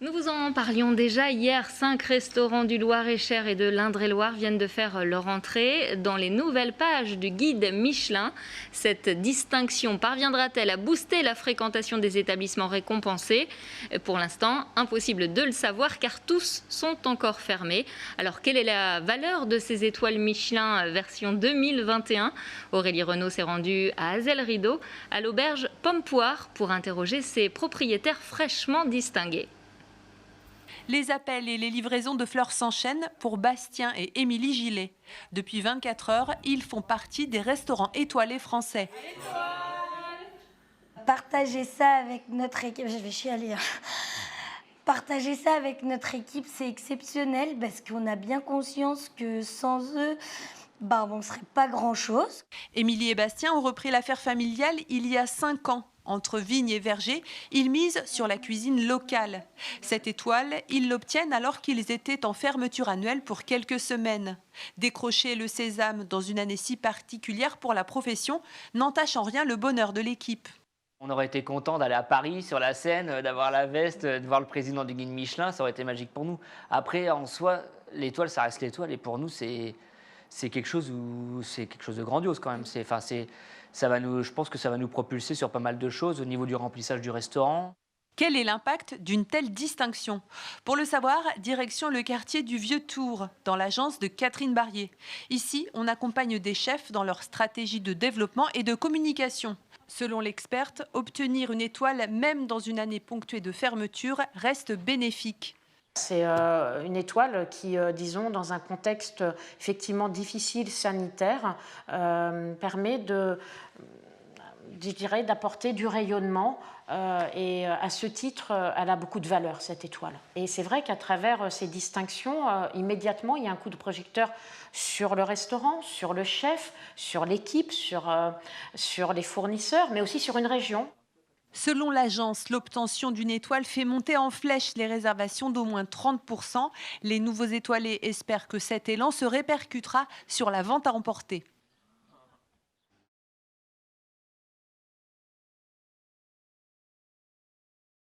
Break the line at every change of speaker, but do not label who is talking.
Nous vous en parlions déjà hier, 5 restaurants du Loir-et-Cher et de l'Indre-et-Loire viennent de faire leur entrée dans les nouvelles pages du guide Michelin. Cette distinction parviendra-t-elle à booster la fréquentation des établissements récompensés? Pour l'instant, impossible de le savoir car tous sont encore fermés. Alors quelle est la valeur de ces étoiles Michelin version 2021? Aurélie Renaud s'est rendue à Azel-Rideau, à l'auberge Pomme-Poire, pour interroger ses propriétaires fraîchement distingués.
Les appels et les livraisons de fleurs s'enchaînent pour Bastien et Émilie Gillet. Depuis 24 heures, ils font partie des restaurants étoilés français.
Partager ça avec notre équipe, je vais chialer. Partager ça avec notre équipe, c'est exceptionnel parce qu'on a bien conscience que sans eux, on ne serait pas grand-chose.
Émilie et Bastien ont repris l'affaire familiale il y a 5 ans. Entre vignes et vergers, ils misent sur la cuisine locale. Cette étoile, ils l'obtiennent alors qu'ils étaient en fermeture annuelle pour quelques semaines. Décrocher le sésame dans une année si particulière pour la profession n'entache en rien le bonheur de l'équipe.
On aurait été content d'aller à Paris, sur la Seine, d'avoir la veste, de voir le président du guide Michelin, ça aurait été magique pour nous. Après, en soi, l'étoile, ça reste l'étoile, et pour nous, c'est quelque chose de grandiose quand même. Je pense que ça va nous propulser sur pas mal de choses au niveau du remplissage du restaurant.
Quel est l'impact d'une telle distinction? Pour le savoir, direction le quartier du Vieux-Tour, dans l'agence de Catherine Barrier. Ici, on accompagne des chefs dans leur stratégie de développement et de communication. Selon l'experte, obtenir une étoile, même dans une année ponctuée de fermeture, reste bénéfique.
C'est une étoile qui, disons, dans un contexte effectivement difficile sanitaire, permet d'apporter du rayonnement et à ce titre, elle a beaucoup de valeur, cette étoile. Et c'est vrai qu'à travers ces distinctions, immédiatement, il y a un coup de projecteur sur le restaurant, sur le chef, sur l'équipe, sur les fournisseurs, mais aussi sur une région.
Selon l'agence, l'obtention d'une étoile fait monter en flèche les réservations d'au moins 30%. Les nouveaux étoilés espèrent que cet élan se répercutera sur la vente à emporter.